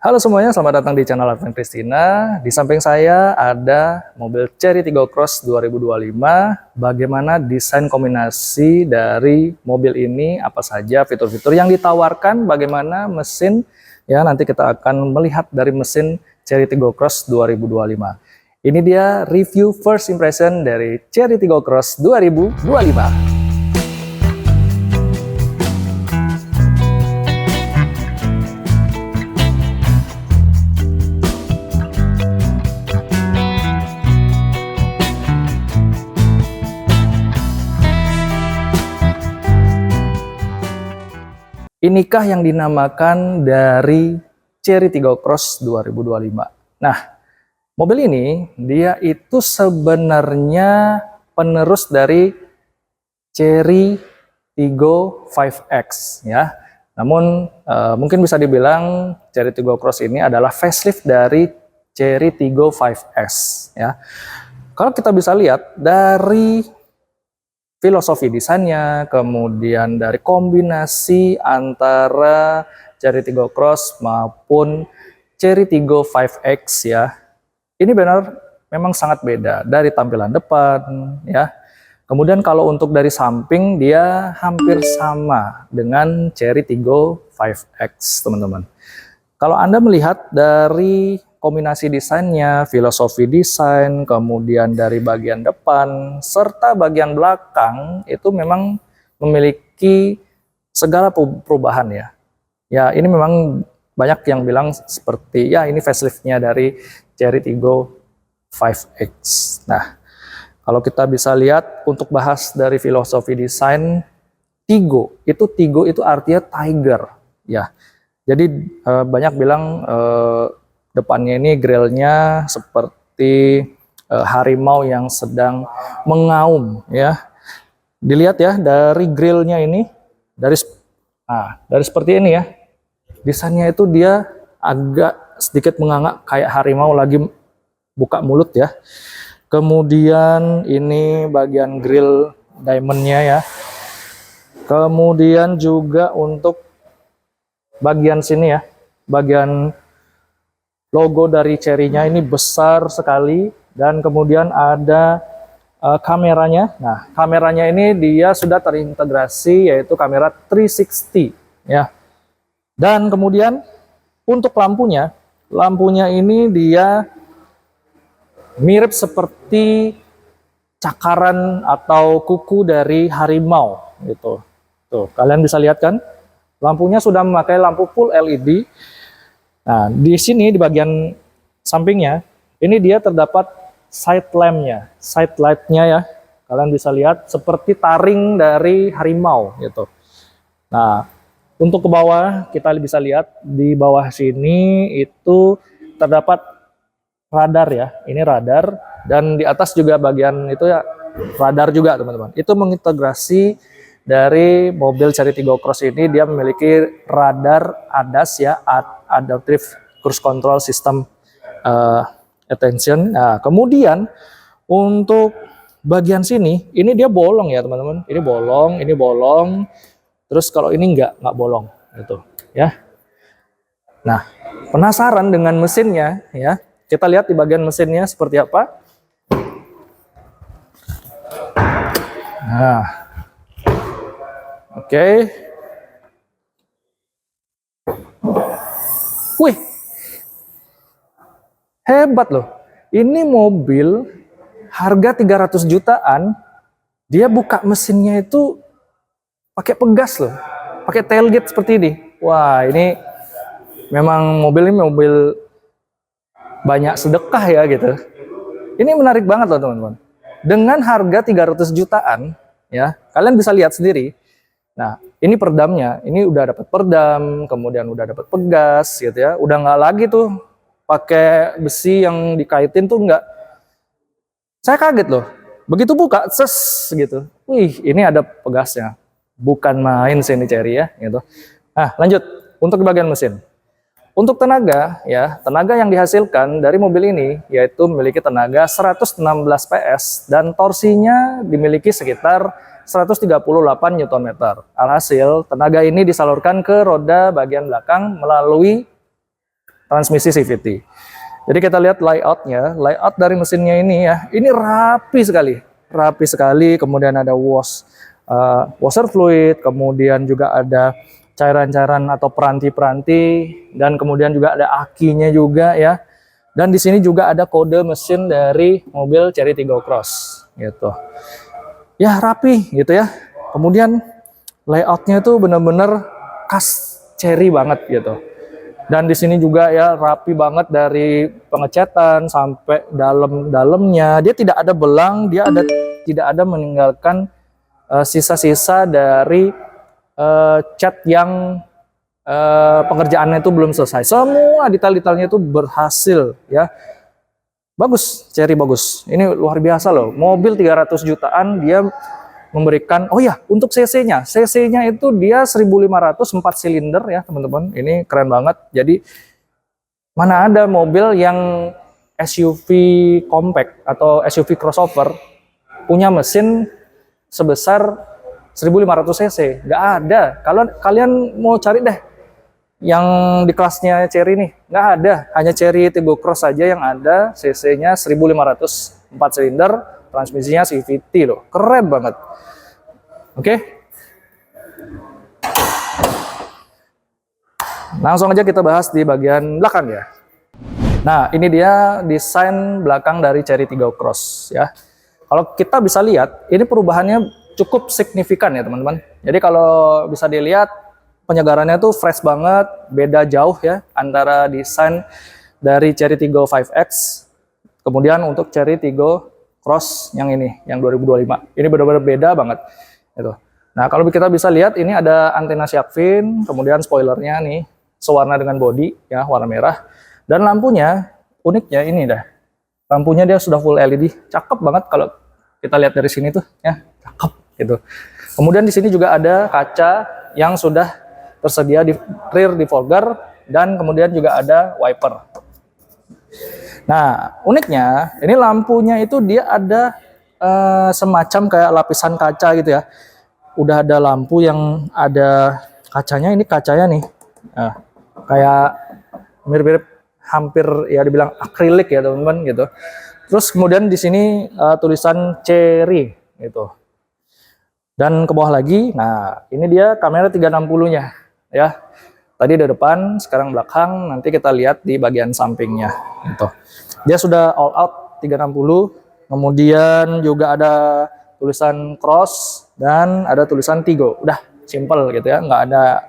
Halo semuanya, selamat datang di channel Advan Christina. Di samping saya ada mobil Chery Tiggo Cross 2025. Bagaimana desain kombinasi dari mobil ini, apa saja fitur-fitur yang ditawarkan, bagaimana mesin, ya nanti kita akan melihat dari mesin Chery Tiggo Cross 2025. Ini dia review first impression dari Chery Tiggo Cross 2025. Inikah yang dinamakan dari Chery Tiggo Cross 2025. Nah, mobil ini dia itu sebenarnya penerus dari Chery Tiggo 5X ya. Namun mungkin bisa dibilang Chery Tiggo Cross ini adalah facelift dari Chery Tiggo 5S ya. Kalau kita bisa lihat dari filosofi desainnya, kemudian dari kombinasi antara Chery Tiggo Cross maupun Chery Tiggo 5X ya. Ini benar memang sangat beda dari tampilan depan ya. Kemudian kalau untuk dari samping dia hampir sama dengan Chery Tiggo 5X, teman-teman. Kalau Anda melihat dari kombinasi desainnya, filosofi desain, kemudian dari bagian depan, serta bagian belakang, itu memang memiliki segala perubahan ya. Ya, ini memang banyak yang bilang seperti, ya ini faceliftnya dari Chery Tiggo 5X. Nah, kalau kita bisa lihat, untuk bahas dari filosofi desain, Tiggo itu artinya tiger ya. Jadi banyak bilang depannya ini grillnya seperti harimau yang sedang mengaum ya. Dilihat ya dari grillnya ini, dari seperti ini ya. Desainnya itu dia agak sedikit menganga kayak harimau lagi buka mulut ya. Kemudian ini bagian grill diamondnya ya. Kemudian juga untuk bagian sini ya, bagian logo dari Chery-nya ini besar sekali, dan kemudian ada kameranya. Nah, kameranya ini dia sudah terintegrasi yaitu kamera 360 ya. Dan kemudian untuk lampunya ini dia mirip seperti cakaran atau kuku dari harimau gitu. Tuh, kalian bisa lihat kan? Lampunya sudah memakai lampu full LED. Nah, di sini di bagian sampingnya, ini dia terdapat side lampnya, side lightnya ya. Kalian bisa lihat seperti taring dari harimau gitu. Nah, untuk ke bawah kita bisa lihat di bawah sini itu terdapat radar ya. Ini radar, dan di atas juga bagian itu ya radar juga teman-teman. Itu mengintegrasi dari mobil Chery Tiggo Cross ini, dia memiliki radar ADAS ya, Adaptive Cruise Control System Attention. Nah, kemudian untuk bagian sini, ini dia bolong ya teman-teman. Ini bolong. Terus kalau ini nggak bolong gitu ya. Nah, penasaran dengan mesinnya ya? Kita lihat di bagian mesinnya seperti apa. Nah, oke. Wih, hebat loh. Ini mobil harga 300 jutaan, dia buka mesinnya itu pakai pegas loh, pakai tailgate seperti ini. Wah, ini memang mobil banyak sedekah ya gitu. Ini menarik banget loh teman-teman. Dengan harga 300 jutaan ya, kalian bisa lihat sendiri. Nah, ini perdamnya, ini udah dapat perdam, kemudian udah dapat pegas gitu ya. Udah nggak lagi tuh pakai besi yang dikaitin tuh nggak. Saya kaget loh. Begitu buka, ses gitu. Wih, ini ada pegasnya. Bukan main sih ini Chery ya gitu. Nah, lanjut untuk bagian mesin. Untuk tenaga ya, tenaga yang dihasilkan dari mobil ini yaitu memiliki tenaga 116 PS dan torsinya dimiliki sekitar 138 Nm. Alhasil, tenaga ini disalurkan ke roda bagian belakang melalui transmisi CVT. Jadi kita lihat layoutnya, layout dari mesinnya ini ya, ini rapi sekali. Kemudian ada washer fluid, kemudian juga ada cairan-cairan atau peranti-peranti, dan kemudian juga ada akinya juga ya. Dan di sini juga ada kode mesin dari mobil Chery Tiggo Cross gitu. Ya rapi gitu ya. Kemudian layoutnya itu benar-benar khas Chery banget gitu. Dan di sini juga ya rapi banget dari pengecatan sampai dalam-dalamnya. Dia tidak ada belang, tidak ada meninggalkan sisa-sisa dari cat yang pengerjaannya itu belum selesai. Semua detail-detailnya itu berhasil ya. Bagus, Chery bagus. Ini luar biasa loh. Mobil 300 jutaan dia memberikan, oh ya, untuk CC-nya itu dia 1500 4 silinder ya teman-teman. Ini keren banget. Jadi mana ada mobil yang SUV compact atau SUV crossover punya mesin sebesar 1500 cc. Nggak ada. Kalau kalian mau cari deh yang di kelasnya Chery nih, nggak ada. Hanya Chery Tiggo Cross saja yang ada cc-nya 1500 4 silinder, transmisinya CVT loh. Keren banget. Oke. Langsung aja kita bahas di bagian belakang ya. Nah, ini dia desain belakang dari Chery Tiggo Cross ya. Kalau kita bisa lihat, ini perubahannya cukup signifikan ya teman-teman. Jadi kalau bisa dilihat, penyegarannya tuh fresh banget, beda jauh ya antara desain dari Chery Tiggo 5X, kemudian untuk Chery Tiggo Cross yang ini, yang 2025. Ini benar-benar beda banget. Gitu. Nah, kalau kita bisa lihat, ini ada antena shark fin, kemudian spoilernya nih, sewarna dengan body, ya, warna merah. Dan lampunya, uniknya ini dah. Lampunya dia sudah full LED, cakep banget kalau kita lihat dari sini tuh, ya, cakep gitu. Kemudian di sini juga ada kaca yang sudah tersedia di rear defogger, dan kemudian juga ada wiper. Nah, uniknya, ini lampunya itu dia ada semacam kayak lapisan kaca gitu ya. Udah ada lampu yang ada kacanya, ini kacanya nih. Nah, kayak mirip-mirip hampir ya dibilang akrilik ya teman-teman gitu. Terus kemudian di sini tulisan Chery gitu. Dan ke bawah lagi, nah ini dia kamera 360-nya ya. Tadi di depan, sekarang belakang, nanti kita lihat di bagian sampingnya gitu. Dia sudah all out 360, kemudian juga ada tulisan Cross dan ada tulisan Tiggo. Udah simple gitu ya, nggak ada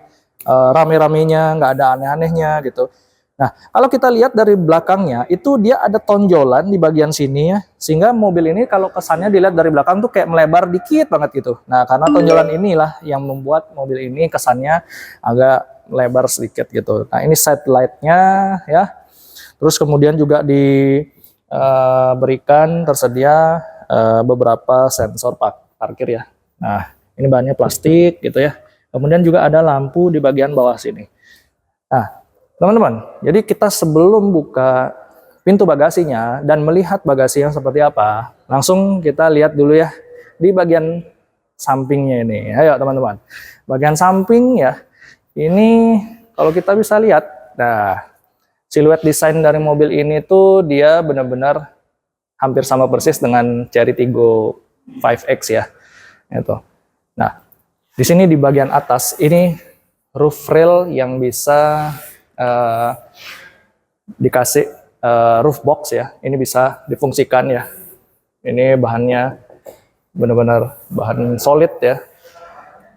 rame-ramenya, nggak ada aneh-anehnya gitu. Nah, kalau kita lihat dari belakangnya, itu dia ada tonjolan di bagian sini ya, sehingga mobil ini kalau kesannya dilihat dari belakang tuh kayak melebar dikit banget gitu. Nah, karena tonjolan inilah yang membuat mobil ini kesannya agak lebar sedikit gitu. Nah, ini side light-nya ya. Terus kemudian juga diberikan tersedia beberapa sensor parkir ya. Nah, ini bahannya plastik gitu ya. Kemudian juga ada lampu di bagian bawah sini. Nah, teman-teman, jadi kita sebelum buka pintu bagasinya dan melihat bagasinya seperti apa, langsung kita lihat dulu ya di bagian sampingnya ini. Ayo teman-teman, bagian samping ya, ini kalau kita bisa lihat, nah siluet desain dari mobil ini tuh dia benar-benar hampir sama persis dengan Chery Tiggo 5X ya. Itu. Nah, di sini di bagian atas ini roof rail yang bisa dikasih roof box ya, ini bisa difungsikan ya. Ini bahannya benar-benar bahan solid ya.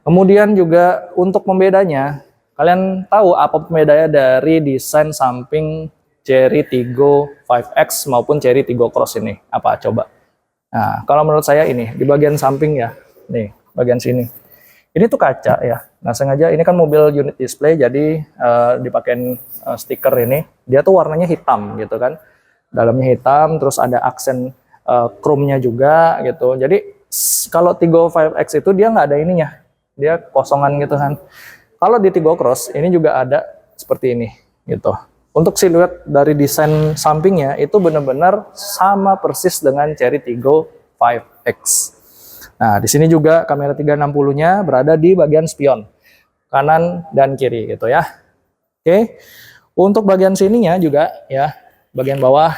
Kemudian juga untuk pembedanya, kalian tahu apa pembedanya dari desain samping Chery Tiggo 5X maupun Chery Tiggo Cross ini? Apa coba? Nah, kalau menurut saya ini di bagian samping ya, nih bagian sini. Ini tuh kaca ya. Nah, sengaja ini kan mobil unit display, jadi dipakein stiker ini. Dia tuh warnanya hitam gitu kan. Dalamnya hitam, terus ada aksen chrome-nya juga gitu. Jadi kalau Tiggo 5X itu dia nggak ada ininya. Dia kosongan gitu kan. Kalau di Tiggo Cross ini juga ada seperti ini gitu. Untuk siluet dari desain sampingnya itu benar-benar sama persis dengan Chery Tiggo 5X. Nah, di sini juga kamera 360-nya berada di bagian spion kanan dan kiri gitu ya. Oke. Untuk bagian sininya juga ya, bagian bawah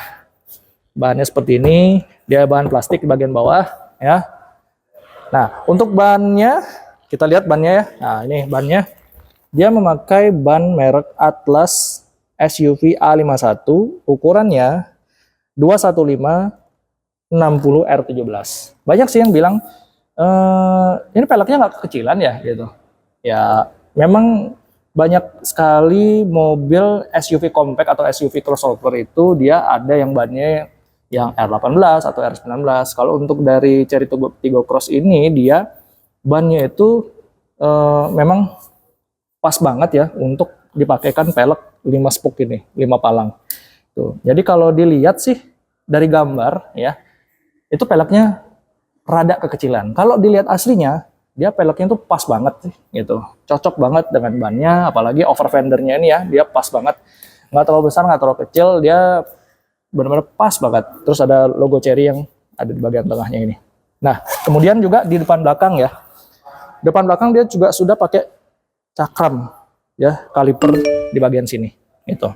bahannya seperti ini, dia bahan plastik di bagian bawah ya. Nah, untuk bannya kita lihat bannya ya. Nah, ini bannya dia memakai ban merek Atlas SUV A51, ukurannya 215/60R17. Banyak sih yang bilang ini peleknya nggak kekecilan ya gitu. Ya, memang banyak sekali mobil SUV compact atau SUV crossover itu dia ada yang bannya yang R18 atau R19. Kalau untuk dari Chery Tiggo Cross ini dia bannya itu memang pas banget ya untuk dipakaikan pelek 5 spoke ini, 5 palang. Tuh. Jadi kalau dilihat sih dari gambar ya, itu peleknya rada kekecilan. Kalau dilihat aslinya, dia peleknya tuh pas banget sih gitu. Cocok banget dengan bannya, apalagi over fendernya ini ya, dia pas banget. Nggak terlalu besar, nggak terlalu kecil, dia benar-benar pas banget. Terus ada logo Chery yang ada di bagian tengahnya ini. Nah, kemudian juga di depan belakang ya. Depan belakang dia juga sudah pakai cakram ya, kaliper di bagian sini itu.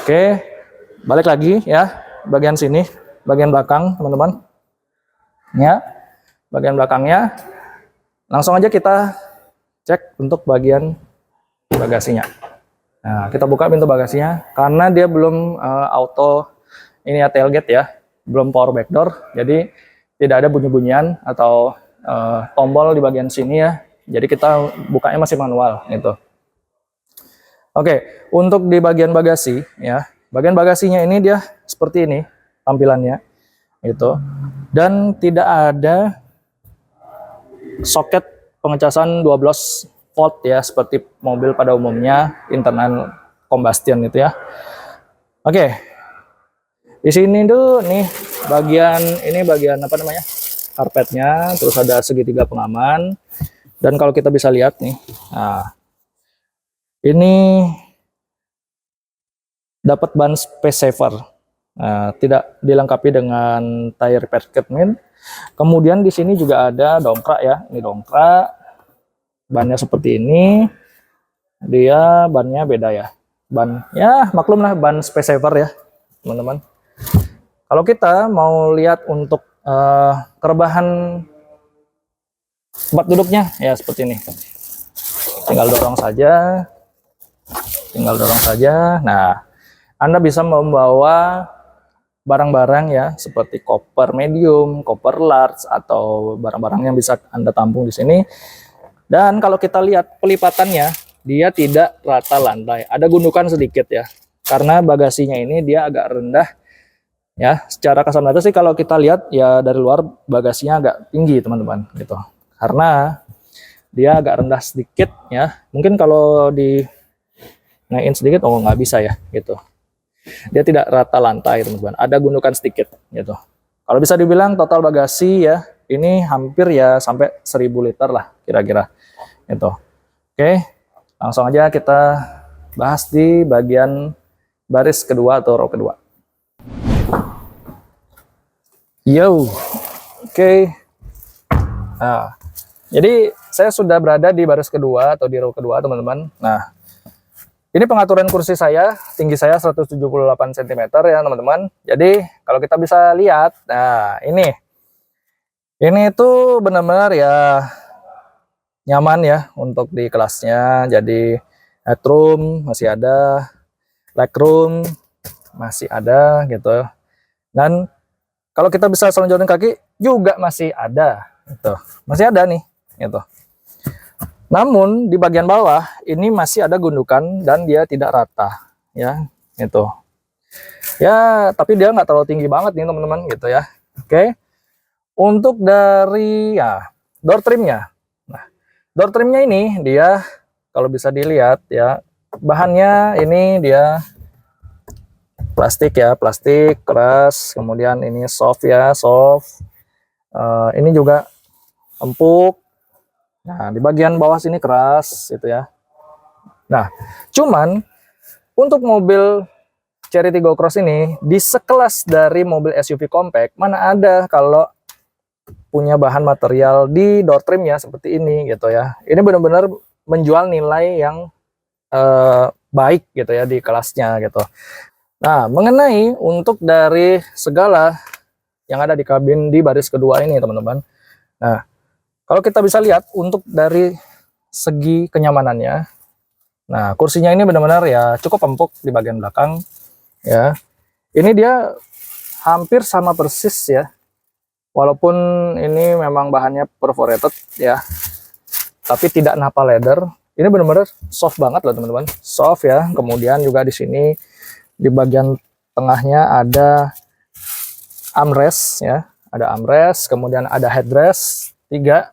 Oke, balik lagi ya, bagian sini, bagian belakang teman-teman ya, bagian belakangnya. Langsung aja kita cek untuk bagian bagasinya. Nah, kita buka pintu bagasinya karena dia belum auto ini ya, tailgate ya, belum power back door, jadi tidak ada bunyi-bunyian atau tombol di bagian sini ya. Jadi kita bukanya masih manual gitu. Oke, untuk di bagian bagasi ya, bagian bagasinya ini dia seperti ini tampilannya itu, dan tidak ada soket pengecasan 12 volt ya seperti mobil pada umumnya internal combustion itu ya. Oke, di sini tuh nih bagian apa namanya, karpetnya, terus ada segitiga pengaman, dan kalau kita bisa lihat nih, nah ini dapat ban space saver. Nah, tidak dilengkapi dengan tire repair kit. Kemudian di sini juga ada dongkrak ya. Ini dongkrak. Bannya seperti ini. Dia bannya beda ya. Ban ya maklum lah, ban space saver ya, teman-teman. Kalau kita mau lihat untuk kerebahan tempat duduknya ya seperti ini. Tinggal dorong saja. Tinggal dorong saja. Nah, Anda bisa membawa barang-barang ya seperti koper medium, koper large, atau barang-barang yang bisa Anda tampung di sini. Dan kalau kita lihat pelipatannya, dia tidak rata lantai, ada gundukan sedikit ya, karena bagasinya ini dia agak rendah ya. Secara kasat mata sih kalau kita lihat ya dari luar bagasinya agak tinggi teman-teman gitu, karena dia agak rendah sedikit ya. Mungkin kalau di naikin sedikit, oh nggak bisa ya gitu. Dia tidak rata lantai teman-teman, ada gundukan sedikit gitu. Kalau bisa dibilang total bagasi ya ini hampir ya sampai 1000 liter lah kira-kira itu. Oke, langsung aja kita bahas di bagian baris kedua atau row kedua. Yo, oke. Nah, jadi saya sudah berada di baris kedua atau di row kedua teman-teman. Nah, ini pengaturan kursi saya, tinggi saya 178 cm ya teman-teman. Jadi kalau kita bisa lihat, nah ini tuh benar-benar ya nyaman ya untuk di kelasnya. Jadi headroom masih ada, legroom masih ada gitu. Dan kalau kita bisa selonjorin kaki juga masih ada, gitu. Masih ada nih, gitu. Namun di bagian bawah ini masih ada gundukan dan dia tidak rata ya, gitu ya. Tapi dia nggak terlalu tinggi banget nih teman-teman gitu ya. Oke, untuk dari ya door trimnya, nah door trimnya ini dia kalau bisa dilihat ya, bahannya ini dia plastik ya, plastik keras, kemudian ini soft ya, soft. Ini juga empuk. Nah, di bagian bawah sini keras gitu ya. Nah, cuman untuk mobil Chery Tiggo Cross ini di sekelas dari mobil SUV compact, mana ada kalau punya bahan material di door trimnya seperti ini gitu ya. Ini benar-benar menjual nilai yang baik gitu ya di kelasnya gitu. Nah, mengenai untuk dari segala yang ada di kabin di baris kedua ini teman-teman. Nah, kalau kita bisa lihat untuk dari segi kenyamanannya, nah kursinya ini benar-benar ya cukup empuk di bagian belakang ya. Ini dia hampir sama persis ya, walaupun ini memang bahannya perforated ya, tapi tidak napa leather. Ini benar-benar soft banget loh teman-teman, soft ya. Kemudian juga di sini di bagian tengahnya ada armrest ya, ada armrest, kemudian ada headrest 3.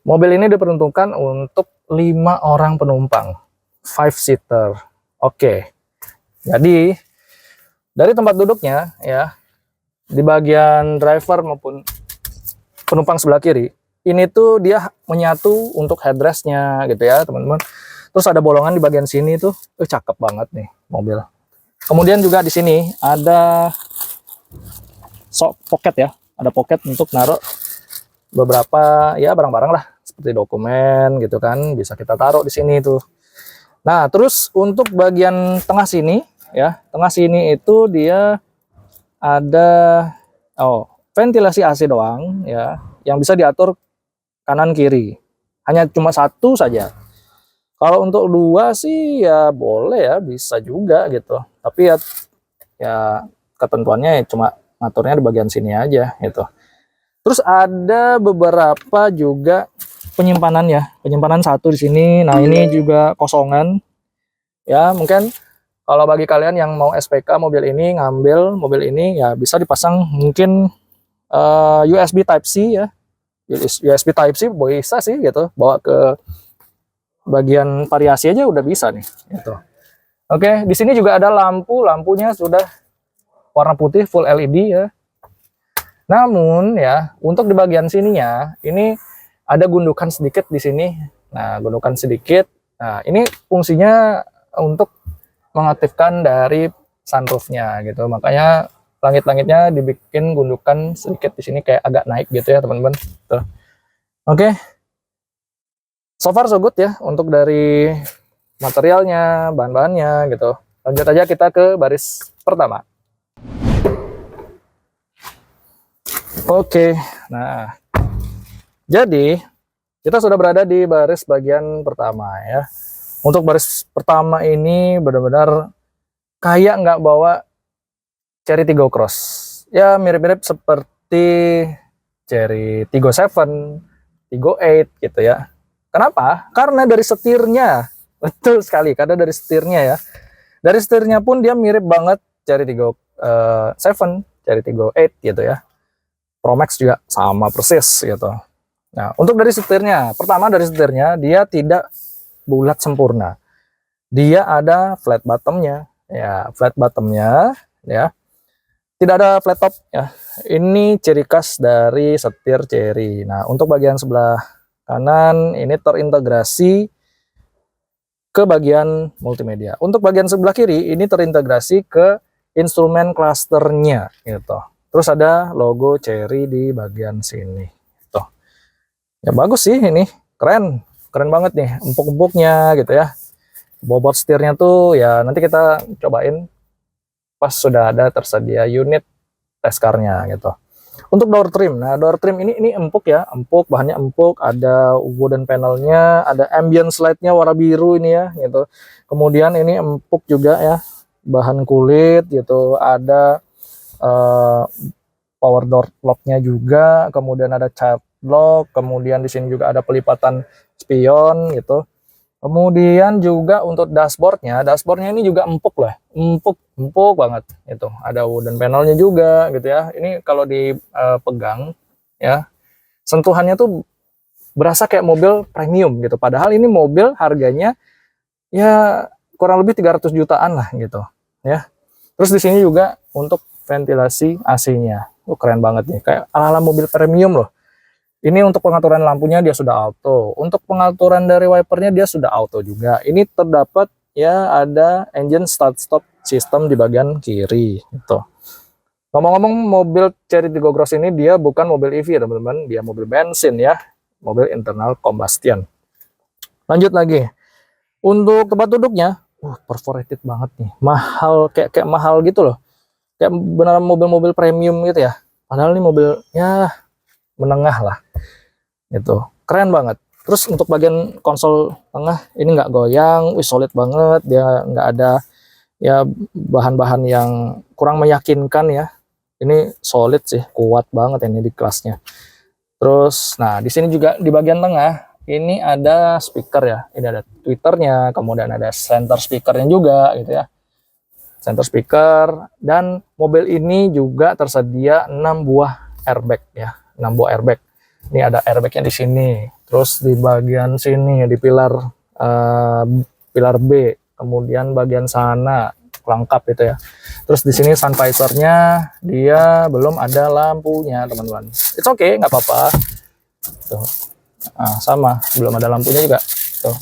Mobil ini diperuntukkan untuk 5 orang penumpang, 5 seater. Oke, jadi dari tempat duduknya ya, di bagian driver maupun penumpang sebelah kiri, ini tuh dia menyatu untuk headrestnya gitu ya teman-teman. Terus ada bolongan di bagian sini tuh, cakep banget nih mobil. Kemudian juga di sini ada pocket ya, ada pocket untuk naruh beberapa ya barang-barang lah, seperti dokumen gitu kan, bisa kita taruh di sini tuh. Nah, terus untuk bagian tengah sini ya, tengah sini itu dia ada ventilasi AC doang ya, yang bisa diatur kanan kiri. Hanya cuma satu saja. Kalau untuk 2 sih ya boleh ya, bisa juga gitu. Tapi ya ketentuannya ya cuma ngaturnya di bagian sini aja gitu. Terus ada beberapa juga penyimpanan ya, penyimpanan satu di sini. Nah, ini juga kosongan. Ya, mungkin kalau bagi kalian yang mau SPK mobil ini, ngambil mobil ini ya bisa dipasang mungkin USB Type C ya. USB Type C bisa sih gitu, bawa ke bagian variasi aja udah bisa nih gitu. Oke, di sini juga ada lampunya sudah warna putih full LED ya. Namun ya, untuk di bagian sininya ini ada gundukan sedikit di sini. Nah, gundukan sedikit. Nah, ini fungsinya untuk mengaktifkan dari sunroofnya gitu. Makanya langit-langitnya dibikin gundukan sedikit di sini kayak agak naik gitu ya teman-teman. Oke. So far so good ya untuk dari materialnya, bahan-bahannya gitu. Lanjut aja kita ke baris pertama. Oke, nah jadi kita sudah berada di baris bagian pertama ya. Untuk baris pertama ini benar-benar kayak nggak bawa Chery Tiggo Cross. Ya mirip-mirip seperti Chery Tiggo 7, Tiggo 8 gitu ya. Kenapa? Karena dari setirnya, betul sekali, karena dari setirnya ya. Dari setirnya pun dia mirip banget Chery Tiggo 7, Chery Tiggo 8 gitu ya. Pro Max juga sama persis gitu. Nah, untuk dari setirnya, pertama dari setirnya dia tidak bulat sempurna. Dia ada flat bottomnya, ya flat bottomnya, ya. Tidak ada flat top ya. Ini ciri khas dari setir Chery. Nah, untuk bagian sebelah kanan ini terintegrasi ke bagian multimedia. Untuk bagian sebelah kiri ini terintegrasi ke instrumen clusternya gitu. Terus ada logo Chery di bagian sini. Tuh. Ya bagus sih ini, keren banget nih, empuk-empuknya gitu ya. Bobot setirnya tuh ya nanti kita cobain pas sudah ada tersedia unit test car-nya gitu. Untuk door trim, nah door trim ini empuk ya, empuk, bahannya empuk, ada wooden panelnya, ada ambient slide-nya warna biru ini ya gitu. Kemudian ini empuk juga ya, bahan kulit gitu, ada power door lock-nya juga, kemudian ada child lock, kemudian di sini juga ada pelipatan spion gitu. Kemudian juga untuk dashboardnya ini juga empuk lah, empuk banget itu. Ada wooden panelnya juga gitu ya. Ini kalau dipegang ya, sentuhannya tuh berasa kayak mobil premium gitu. Padahal ini mobil harganya ya kurang lebih 300 jutaan lah gitu ya. Terus di sini juga untuk ventilasi AC-nya, keren banget nih, kayak ala-ala mobil premium loh. Ini untuk pengaturan lampunya dia sudah auto. Untuk pengaturan dari wipernya dia sudah auto juga. Ini terdapat ya ada engine start stop system di bagian kiri gitu. Ngomong-ngomong mobil Chery Tiggo Cross ini dia bukan mobil EV teman-teman, dia mobil bensin ya, mobil internal combustion. Lanjut lagi. Untuk tempat duduknya perforated banget nih, mahal, kayak mahal gitu loh, kayak beneran mobil-mobil premium gitu ya, padahal ini mobilnya menengah lah gitu, keren banget. Terus untuk bagian konsol tengah ini nggak goyang, solid banget, dia nggak ada ya bahan-bahan yang kurang meyakinkan ya, ini solid sih, kuat banget ini di kelasnya. Terus nah di sini juga di bagian tengah ini ada speaker ya, ini ada tweeternya, kemudian ada center speakernya juga gitu ya, center speaker. Dan mobil ini juga tersedia 6 buah airbag ya, 6 buah airbag. Ini ada airbagnya di sini, terus di bagian sini di pilar pilar B, kemudian bagian sana lengkap gitu ya. Terus di sini sun visornya dia belum ada lampunya teman-teman. It's okay, nggak apa-apa. Tuh. Nah, sama, belum ada lampunya juga. Tuh.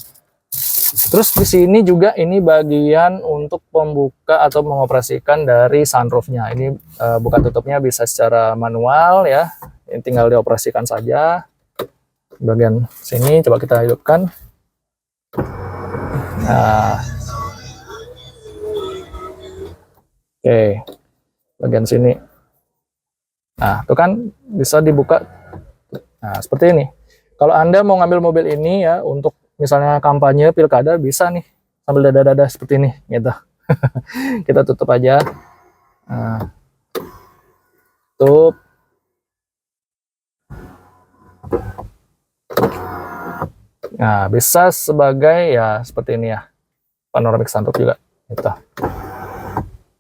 Terus di sini juga ini bagian untuk pembuka atau mengoperasikan dari sunroofnya. Ini buka tutupnya bisa secara manual ya. Ini tinggal dioperasikan saja. Bagian sini coba kita hidupkan. Nah, oke, bagian sini. Nah, itu kan bisa dibuka. Nah, seperti ini. Kalau Anda mau ngambil mobil ini ya untuk misalnya kampanye pilkada, bisa nih sambil dada-dada seperti ini gitu. Kita tutup aja. Nah, tutup. Nah, bisa sebagai ya seperti ini ya, panoramic sunroof juga gitu.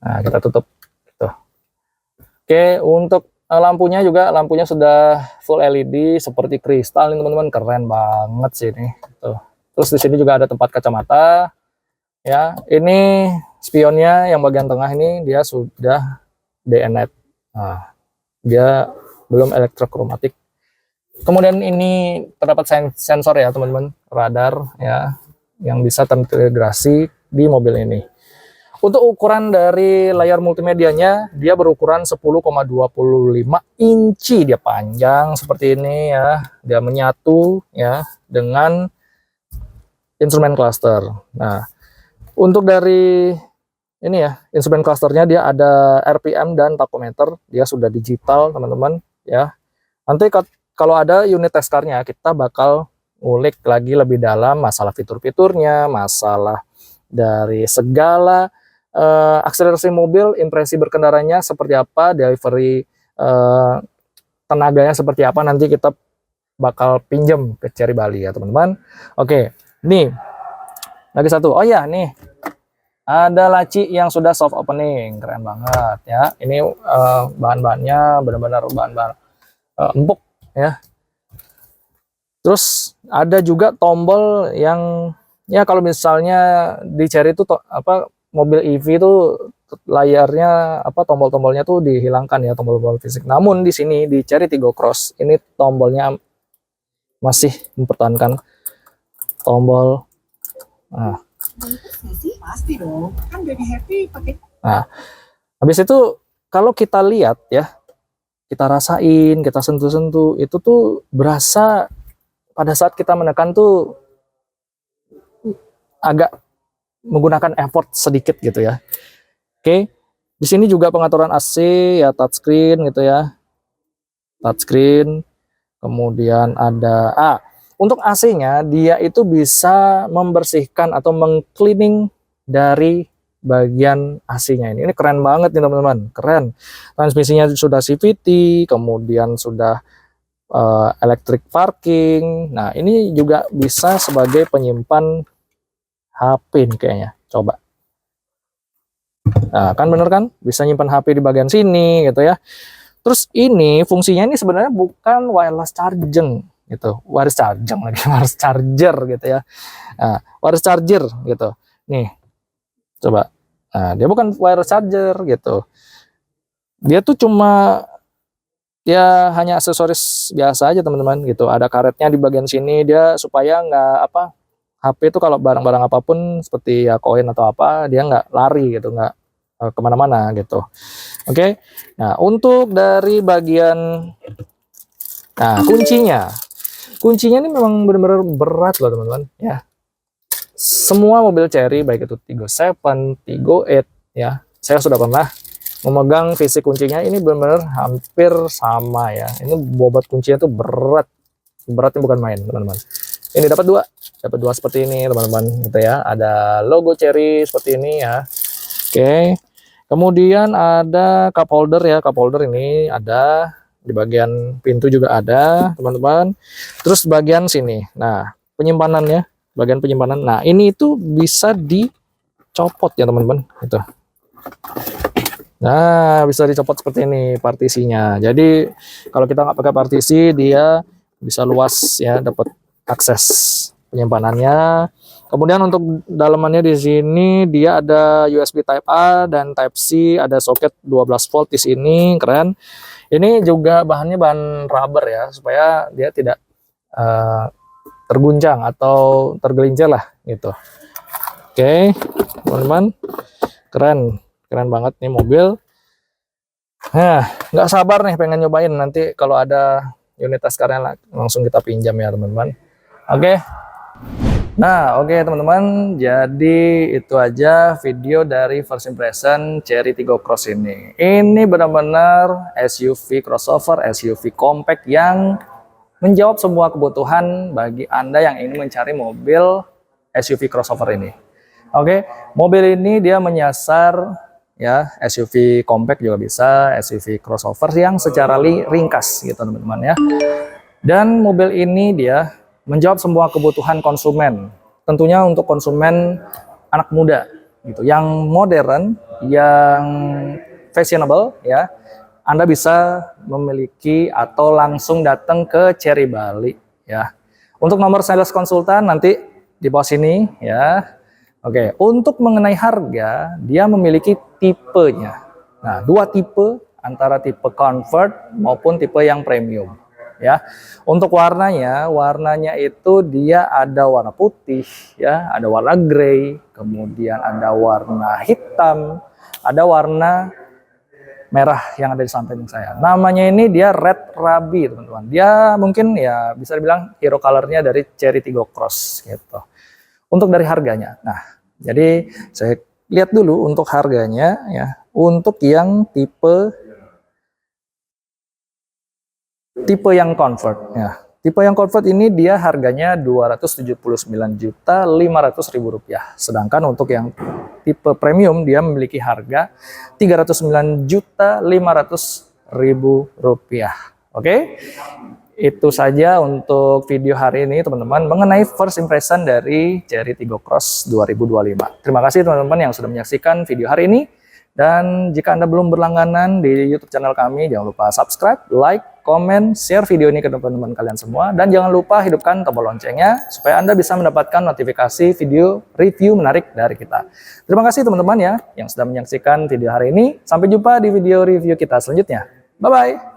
Nah, kita tutup gitu. Oke, untuk lampunya juga, lampunya sudah full LED seperti kristal nih teman-teman, keren banget sih ini tuh. Terus di sini juga ada tempat kacamata ya. Ini spionnya yang bagian tengah ini dia sudah DNET. Nah, dia belum elektrokromatik. Kemudian ini terdapat sensor ya teman-teman, radar ya, yang bisa terintegrasi di mobil ini. Untuk ukuran dari layar multimedianya, dia berukuran 10,25 inci, dia panjang seperti ini ya, dia menyatu ya dengan instrumen cluster. Nah, untuk dari ini ya, instrumen clusternya dia ada RPM dan tachometer, dia sudah digital teman-teman ya. Nanti kalau ada unit test car-nya, kita bakal ngulik lagi lebih dalam masalah fitur-fiturnya, masalah dari segala akselerasi mobil, impresi berkendaranya seperti apa, delivery tenaganya seperti apa, nanti kita bakal pinjam ke Cherry Bali ya teman-teman. Oke, nih lagi satu. Oh ya, nih ada laci yang sudah soft opening, keren banget ya. Ini bahan-bahannya benar-benar bahan-bahan empuk ya. Terus ada juga tombol yang ya kalau misalnya di Cherry itu apa mobil EV itu layarnya apa tombol-tombolnya tuh dihilangkan ya, tombol-tombol fisik. Namun di sini di Cherry Tiggo Cross ini tombolnya masih mempertahankan tombol. Nah, pasti dong. Kan jadi happy pakai. Nah, habis itu kalau kita lihat ya, kita rasain, kita sentuh-sentuh, itu tuh berasa pada saat kita menekan tuh agak menggunakan effort sedikit gitu ya. Oke, di sini juga pengaturan AC ya, touchscreen gitu ya, touchscreen. Kemudian ada untuk AC-nya dia itu bisa membersihkan atau mengcleaning dari bagian AC-nya ini. Ini keren banget nih teman-teman, keren. Transmisinya sudah CVT, kemudian sudah electric parking. Nah, ini juga bisa sebagai penyimpan HP nih kayaknya. Coba. Nah, kan bener kan? Bisa nyimpan HP di bagian sini gitu ya. Terus ini fungsinya ini sebenarnya bukan wireless charging gitu. Wireless charging lagi, wireless charger gitu ya. Nah, wireless charger gitu. Nih. Coba. Nah, dia bukan wireless charger gitu. Dia tuh cuma ya hanya aksesoris biasa aja teman-teman gitu. Ada karetnya di bagian sini dia supaya nggak apa HP itu kalau barang-barang apapun seperti ya koin atau apa dia nggak lari gitu, nggak kemana-mana gitu. Oke. Nah untuk dari bagian kuncinya ini memang benar-benar berat loh teman-teman ya. semua mobil Chery baik itu Tiggo 7, Tiggo 8 ya, saya sudah pernah memegang visi kuncinya, ini benar-benar hampir sama ya. Ini bobot kuncinya tuh beratnya bukan main teman-teman. Ini dapat dua seperti ini teman-teman gitu ya, ada logo Chery seperti ini ya. Oke, kemudian ada cup holder ya, cup holder ini ada di bagian pintu juga ada teman-teman. Terus bagian sini, nah penyimpanannya, bagian penyimpanan, nah ini itu bisa dicopot ya teman-teman gitu. Nah, bisa dicopot seperti ini partisinya. Jadi kalau kita nggak pakai partisi, dia bisa luas ya, dapat akses penyimpanannya. Kemudian untuk dalamannya di sini dia ada USB Type A dan Type C, ada soket 12 volt di sini, keren. Ini juga bahannya bahan rubber ya, supaya dia tidak terguncang atau tergelincir lah gitu. Oke, teman-teman, keren banget nih mobil. Nah, nggak sabar nih pengen nyobain, nanti kalau ada unit tes carnya langsung kita pinjam ya teman-teman. Oke. Nah, oke teman-teman, jadi itu aja video dari first impression Chery Tiggo Cross ini. Ini benar-benar SUV crossover, SUV compact yang menjawab semua kebutuhan bagi Anda yang ingin mencari mobil SUV crossover ini. Oke, mobil ini dia menyasar ya SUV compact juga bisa, SUV crossover yang secara ringkas gitu teman-teman ya. Dan mobil ini dia menjawab semua kebutuhan konsumen, tentunya untuk konsumen anak muda gitu, yang modern, yang fashionable ya. Anda bisa memiliki atau langsung datang ke Chery Bali ya. Untuk nomor sales konsultan nanti di bawah sini ya. Oke, untuk mengenai harga, dia memiliki tipenya. Nah, dua tipe, antara tipe comfort maupun tipe yang premium. Ya, untuk warnanya itu dia ada warna putih, ya, ada warna grey, kemudian ada warna hitam, ada warna merah yang ada di samping saya. Namanya ini dia Red Ruby, teman-teman. Dia mungkin ya bisa dibilang hero colornya dari Chery Tiggo Cross gitu. Untuk dari harganya, nah, jadi saya lihat dulu untuk harganya ya. Untuk yang tipe yang comfort ya. Tipe yang comfort ini dia harganya Rp279.500.000. Sedangkan untuk yang tipe premium dia memiliki harga Rp309.500.000. Oke? Itu saja untuk video hari ini teman-teman mengenai first impression dari Chery Tiggo Cross 2025. Terima kasih teman-teman yang sudah menyaksikan video hari ini. Dan jika Anda belum berlangganan di YouTube channel kami, jangan lupa subscribe, like, komen, share video ini ke teman-teman kalian semua. Dan jangan lupa hidupkan tombol loncengnya supaya Anda bisa mendapatkan notifikasi video review menarik dari kita. Terima kasih teman-teman ya yang sudah menyaksikan video hari ini. Sampai jumpa di video review kita selanjutnya. Bye-bye.